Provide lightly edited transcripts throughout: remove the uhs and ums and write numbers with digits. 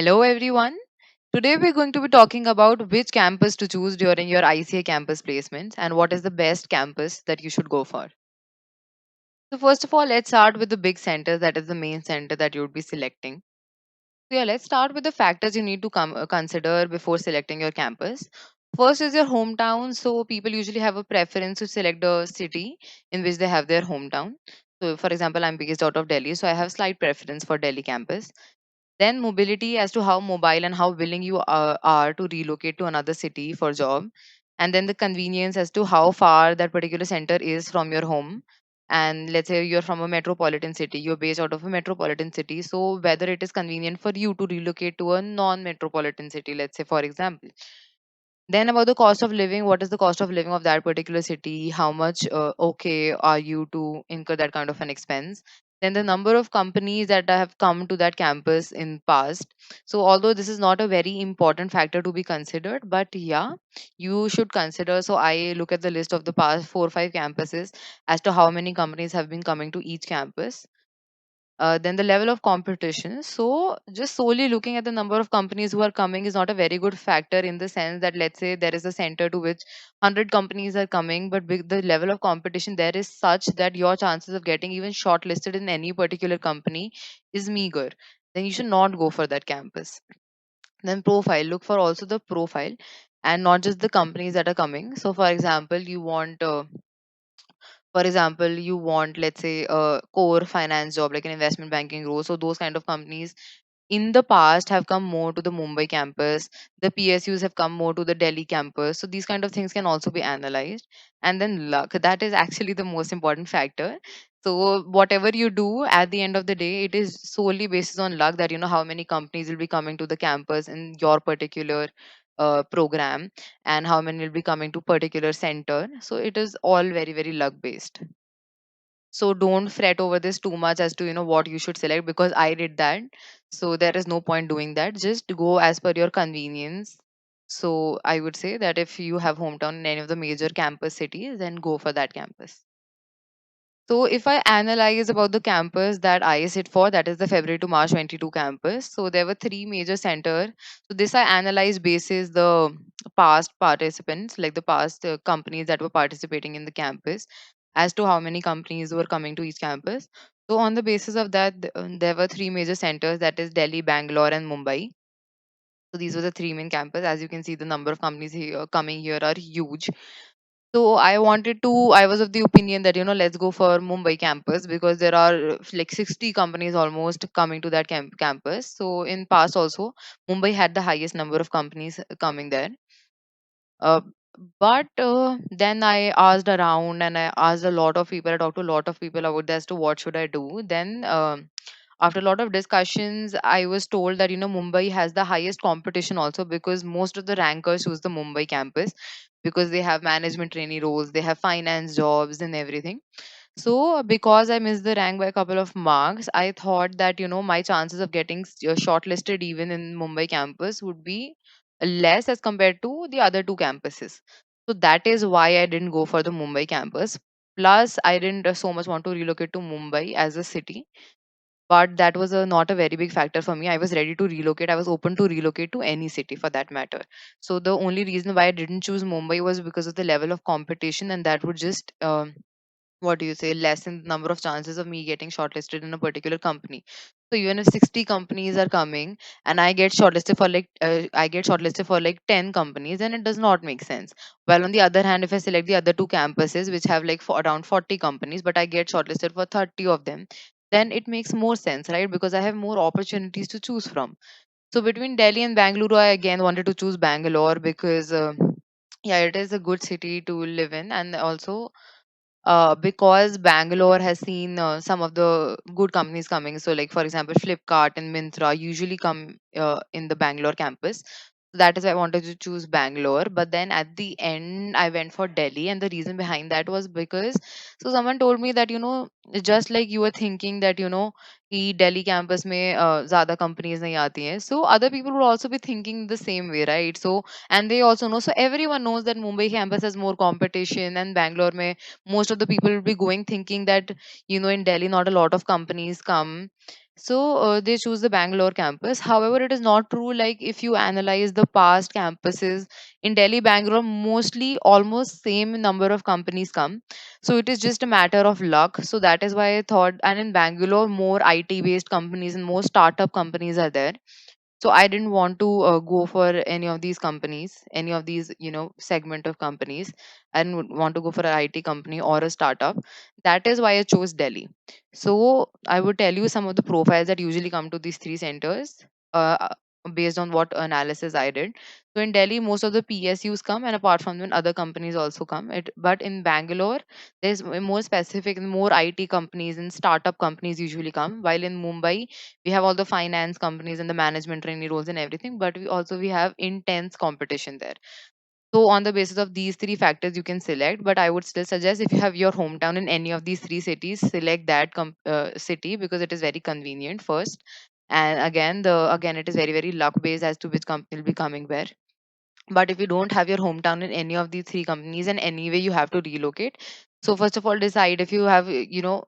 Hello, everyone. Today we're going to be talking about which campus to choose during your ICAI campus placements and what is the best campus that you should go for. So, first of all, let's start with the big center that is the main center that you would be selecting. So, yeah, let's start with the factors you need to consider before selecting your campus. First is your hometown. So, people usually have a preference to select the city in which they have their hometown. So, for example, I'm based out of Delhi, so I have slight preference for Delhi campus. Then mobility as to how mobile and how willing you are to relocate to another city for job. And then the convenience as to how far that particular center is from your home. And let's say you're from a metropolitan city, you're based out of a metropolitan city. So whether it is convenient for you to relocate to a non-metropolitan city, let's say for example. Then about the cost of living, what is the cost of living of that particular city? How much okay are you to incur that kind of an expense? Then the number of companies that have come to that campus in past. So although this is not a very important factor to be considered, but yeah, you should consider. So I look at the list of the past 4 or 5 campuses as to how many companies have been coming to each campus. Then the level of competition. So, just solely looking at the number of companies who are coming is not a very good factor in the sense that, let's say, there is a center to which 100 companies are coming, but the level of competition there is such that your chances of getting even shortlisted in any particular company is meager. Then you should not go for that campus. Then profile, look for also the profile and not just the companies that are coming. So, for example, you want, let's say, a core finance job like an investment banking role. So those kind of companies in the past have come more to the Mumbai campus. The PSUs have come more to the Delhi campus. So these kind of things can also be analyzed. And then luck, that is actually the most important factor. So whatever you do at the end of the day, it is solely based on luck that you know how many companies will be coming to the campus in your particular program and how many will be coming to particular center. So it is all very, very luck based. So don't fret over this too much as to what you should select, because I did that. So there is no point doing that. Just go as per your convenience. So I would say that if you have hometown in any of the major campus cities, then go for that campus. So if I analyze about the campus that I sit for, that is the February to March 22 campus. So there were three major center. So this I analyzed basis the past participants, like the past companies that were participating in the campus, as to how many companies were coming to each campus. So on the basis of that, there were three major centers, that is Delhi, Bangalore, and Mumbai. So these were the three main campus. As you can see, the number of companies here coming here are huge. So I was of the opinion that, let's go for Mumbai campus because there are like 60 companies almost coming to that campus. So in past also, Mumbai had the highest number of companies coming there. Uh, but then I asked around and I asked a lot of people. I talked to a lot of people about this as to what should I do. Then after a lot of discussions, I was told that Mumbai has the highest competition also because most of the rankers choose the Mumbai campus because they have management trainee roles, they have finance jobs and everything. So because I missed the rank by a couple of marks, I thought that my chances of getting shortlisted even in Mumbai campus would be less as compared to the other two campuses. So that is why I didn't go for the Mumbai campus. Plus, I didn't so much want to relocate to Mumbai as a city, but that was not a very big factor for me. I was ready to relocate. I was open to relocate to any city for that matter. So the only reason why I didn't choose Mumbai was because of the level of competition, and that would just what do you say, lessen the number of chances of me getting shortlisted in a particular company. So even if 60 companies are coming and I get shortlisted for like 10 companies, then it does not make sense. While on the other hand, if I select the other two campuses which have like around 40 companies, but I get shortlisted for 30 of them, then it makes more sense, right? Because I have more opportunities to choose from. So between Delhi and Bangalore, I again wanted to choose Bangalore because yeah, it is a good city to live in, and also because Bangalore has seen some of the good companies coming. So, like for example, Flipkart and Myntra usually come in the Bangalore campus. So that is why I wanted to choose Bangalore. But then at the end, I went for Delhi, and the reason behind that was because someone told me that just like you were thinking that कि Delhi campus में ज़्यादा companies नहीं आती हैं, so other people will also be thinking the same way, right? So and they also know, so everyone knows that Mumbai campus has more competition, and Bangalore में most of the people will be going thinking that in Delhi not a lot of companies come, so they choose the Bangalore campus. However, it is not true. Like if you analyze the past campuses in Delhi, Bangalore, mostly almost same number of companies come, so it is just a matter of luck. So that is why I thought, and in Bangalore, more IT based companies and more startup companies are there. So I didn't want to go for any of these companies, any of these segment of companies. I didn't want to go for an IT company or a startup. That is why I chose Delhi. So I would tell you some of the profiles that usually come to these three centers, based on what analysis I did. So in Delhi, most of the PSUs come, and apart from them other companies also come but in Bangalore, there's more specific and more IT companies and startup companies usually come, while in Mumbai we have all the finance companies and the management trainee roles and everything, but we have intense competition there. So on the basis of these three factors you can select, but I would still suggest, if you have your hometown in any of these three cities, select that city, because it is very convenient first. And again it is very very luck based as to which company will be coming where. But if you don't have your hometown in any of these three companies, and anyway you have to relocate, so first of all decide if you have,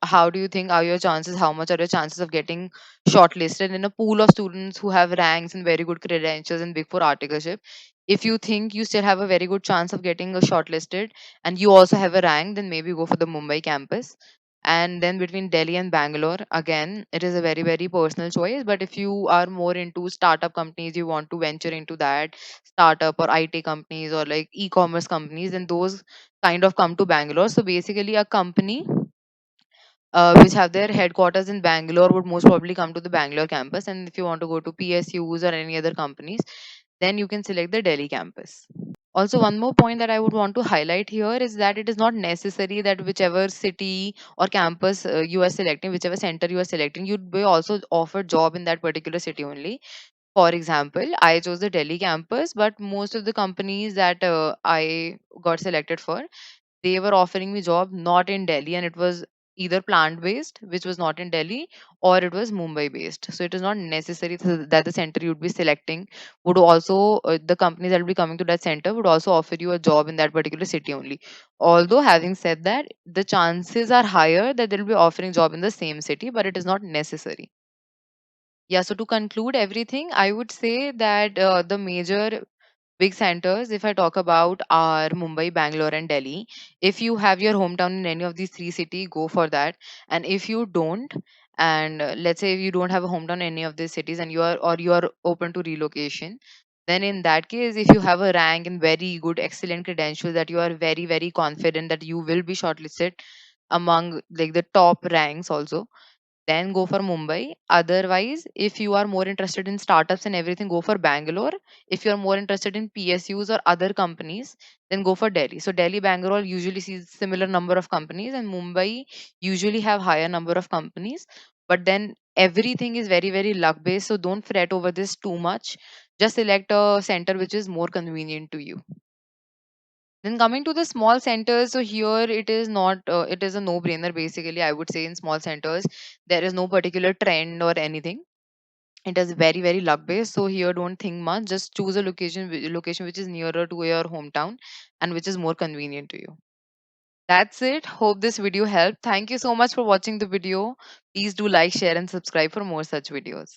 how do you think are your chances, how much are your chances of getting shortlisted in a pool of students who have ranks and very good credentials and big four articleship. If you think you still have a very good chance of getting a shortlisted and you also have a rank, then maybe go for the Mumbai campus. And then between Delhi and Bangalore, again it is a very very personal choice, but if you are more into startup companies, you want to venture into that startup or IT companies or like e-commerce companies, then those kind of come to Bangalore. So basically a company which have their headquarters in Bangalore would most probably come to the Bangalore campus, and if you want to go to PSUs or any other companies, then you can select the Delhi campus. Also, one more point that I would want to highlight here is that it is not necessary that whichever city or campus you are selecting, whichever center you are selecting, you'd be also offered job in that particular city only. For example, I chose the Delhi campus, but most of the companies that I got selected for, they were offering me job not in Delhi, and it was either plant based, which was not in Delhi, or it was Mumbai based. So it is not necessary that the center you'd be selecting would also, the companies that will be coming to that center would also offer you a job in that particular city only. Although having said that, the chances are higher that they'll be offering job in the same city, but it is not necessary. Yeah, so to conclude everything, I would say that the major big centers, if I talk about, are Mumbai, Bangalore, and Delhi. If you have your hometown in any of these three cities, go for that. And if you don't, and let's say if you don't have a hometown in any of these cities and you are open to relocation, then in that case, if you have a rank and very good, excellent credentials that you are very, very confident that you will be shortlisted among like the top ranks also, then go for Mumbai. Otherwise, if you are more interested in startups and everything, go for Bangalore. If you are more interested in PSUs or other companies, then go for Delhi. So Delhi, Bangalore usually sees similar number of companies, and Mumbai usually have higher number of companies. But then everything is very, very luck based. So don't fret over this too much. Just select a center which is more convenient to you. Then coming to the small centers, so here it is not, it is a no-brainer basically. I would say in small centers, there is no particular trend or anything. It is very, very luck based. So here don't think much. Just choose a location which is nearer to your hometown and which is more convenient to you. That's it. Hope this video helped. Thank you so much for watching the video. Please do like, share, and subscribe for more such videos.